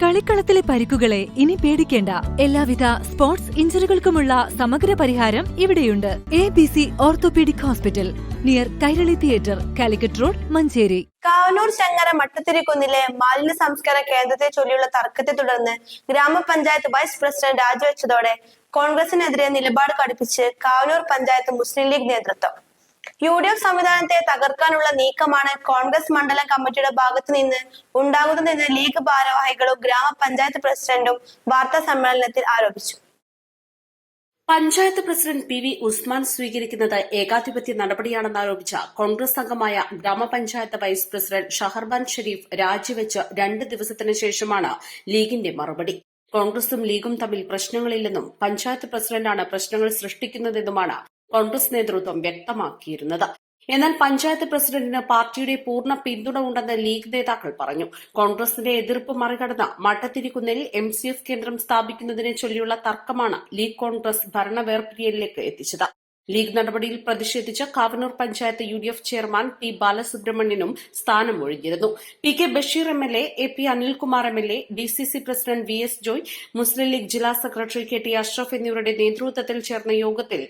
കളിക്കളത്തിലെ പരിക്കുകളെ ഇനി പേടിക്കേണ്ട. എല്ലാവിധ സ്പോർട്സ് ഇഞ്ചുറികൾക്കുമുള്ള സമഗ്ര പരിഹാരം ഇവിടെയുണ്ട്. ABC orthopaedic hospital, near Kairali theatre, Calicut road, Manjeri. Kavanoor ചങ്ങര മട്ടത്തിരിക്കുന്നിലെ മാലിന്യ സംസ്കരണ കേന്ദ്രത്തെ ചൊല്ലിയുള്ള തർക്കത്തെ തുടർന്ന് ഗ്രാമപഞ്ചായത്ത് വൈസ് പ്രസിഡന്റ് രാജിവെച്ചതോടെ കോൺഗ്രസിനെതിരെ നിലപാട് കടുപ്പിച്ച് കാവനൂർ പഞ്ചായത്ത് മുസ്ലിം ലീഗ് നേതൃത്വം. UDF സംവിധാനത്തെ തകർക്കാനുള്ള നീക്കമാണ് കോൺഗ്രസ് മണ്ഡലം കമ്മിറ്റിയുടെ ഭാഗത്തു നിന്ന് ഉണ്ടാകുന്നതെന്ന് ലീഗ് ഭാരവാഹികളും ഗ്രാമപഞ്ചായത്ത് പ്രസിഡന്റും വാർത്താ സമ്മേളനത്തിൽ ആരോപിച്ചു. പഞ്ചായത്ത് പ്രസിഡന്റ് PV ഉസ്മാൻ സ്വീകരിക്കുന്നത് ഏകാധിപത്യ നടപടിയാണെന്നാരോപിച്ച കോൺഗ്രസ് അംഗമായ ഗ്രാമപഞ്ചായത്ത് വൈസ് പ്രസിഡന്റ് ഷഹർബാൻ ഷെരീഫ് രാജിവെച്ച് 2 ദിവസത്തിന് ശേഷമാണ് ലീഗിന്റെ മറുപടി. കോൺഗ്രസും ലീഗും തമ്മിൽ പ്രശ്നങ്ങളില്ലെന്നും പഞ്ചായത്ത് പ്രസിഡന്റാണ് പ്രശ്നങ്ങൾ സൃഷ്ടിക്കുന്നതെന്നുമാണ് കോൺഗ്രസ് നേതൃത്വം വ്യക്തമാക്കിയിരുന്നത്. എന്നാൽ പഞ്ചായത്ത് പ്രസിഡന്റിന് പാർട്ടിയുടെ പൂർണ്ണ പിന്തുണ ഉണ്ടെന്ന് ലീഗ് നേതാക്കൾ പറഞ്ഞു. കോൺഗ്രസിന്റെ എതിർപ്പ് മറികടന്ന് മട്ടത്തിരിക്കുന്നിൽ MCF കേന്ദ്രം സ്ഥാപിക്കുന്നതിനെ ചൊല്ലിയുള്ള തർക്കമാണ് ലീഗ് കോൺഗ്രസ് ഭരണവേർപിരിയലിലേക്ക് എത്തിച്ചത്. ലീഗ് നടപടിയിൽ പ്രതിഷേധിച്ച് Kavanoor panchayat UDF chairman P ബാലസുബ്രഹ്മണ്യനും സ്ഥാനമൊഴിഞ്ഞിരുന്നു. PK Basheer MLA, AP Anilkumar MLA, DCC president VS Joy, Muslim League ജില്ലാ സെക്രട്ടറി KT അഷ്റഫ് എന്നിവരുടെ നേതൃത്വത്തിൽ ചേർന്ന യോഗത്തിൽ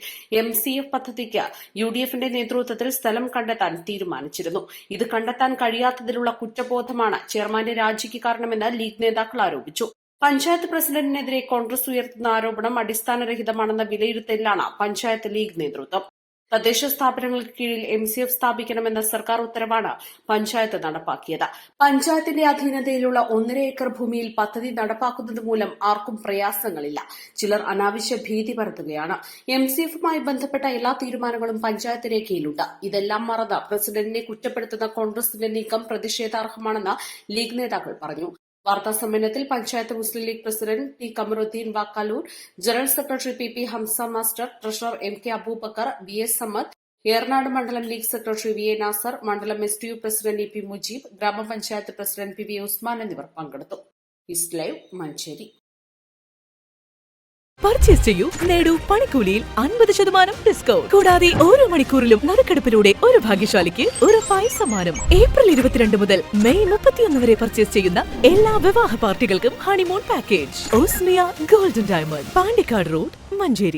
MCF പദ്ധതിക്ക് UDFന്റെ നേതൃത്വത്തിൽ സ്ഥലം കണ്ടെത്താൻ തീരുമാനിച്ചിരുന്നു. ഇത് കണ്ടെത്താൻ കഴിയാത്തതിലുള്ള കുറ്റബോധമാണ് ചെയർമാന്റെ രാജിക്ക് കാരണമെന്ന് ലീഗ് നേതാക്കൾ ആരോപിച്ചു. പഞ്ചായത്ത് പ്രസിഡന്റിനെതിരെ കോൺഗ്രസ് ഉയർത്തുന്ന ആരോപണം അടിസ്ഥാനരഹിതമാണെന്ന വിലയിരുത്തലിലാണ് പഞ്ചായത്ത് ലീഗ് നേതൃത്വം. തദ്ദേശ സ്ഥാപനങ്ങൾക്ക് കീഴിൽ MCF സ്ഥാപിക്കണമെന്ന സർക്കാർ ഉത്തരവാണ് പഞ്ചായത്ത് നടപ്പാക്കിയത്. പഞ്ചായത്തിന്റെ അധീനതയിലുള്ള 1.5 ഏക്കർ ഭൂമിയിൽ പദ്ധതി നടപ്പാക്കുന്നത് മൂലം ആർക്കും പ്രയാസങ്ങളില്ല. ചിലർ അനാവശ്യ ഭീതി പരത്തുകയാണ്. MCFുമായി ബന്ധപ്പെട്ട എല്ലാ തീരുമാനങ്ങളും പഞ്ചായത്ത് രേഖയിലുണ്ട്. ഇതെല്ലാം മറന്ന് പ്രസിഡന്റിനെ കുറ്റപ്പെടുത്തുന്ന കോൺഗ്രസിന്റെ നീക്കം പ്രതിഷേധാർഹമാണെന്ന് ലീഗ് നേതാക്കൾ പറഞ്ഞു. വാർത്താ സമ്മേളനത്തിൽ panchayat Muslim League president T Kamaruddin Vakkalur, general secretary PP Hamza master, treasurer MK Abubakar, BS Samad, Eranad മണ്ഡലം ലീഗ് സെക്രട്ടറി VA നാസർ, മണ്ഡലം STU പ്രസിഡന്റ് EP മുജീബ്, ഗ്രാമപഞ്ചായത്ത് പ്രസിഡന്റ് PV ഉസ്മാൻ എന്നിവർ പങ്കെടുത്തു. East live, Manjeri. പർച്ചേസ് ചെയ്യൂ, നേടൂ പണിക്കൂലിയിൽ 50% ഡിസ്കൗണ്ട്. കൂടാതെ ഓരോ മണിക്കൂറിലും നറുക്കെടുപ്പിലൂടെ ഒരു ഭാഗ്യശാലിക്ക് ഉറപ്പായ സമ്മാനം. ഏപ്രിൽ 22 മുതൽ മെയ് 31 വരെ പർച്ചേസ് ചെയ്യുന്ന എല്ലാ വിവാഹ പാർട്ടികൾക്കും honeymoon package. Osmia golden diamond, Pandikkad road, Manjeri.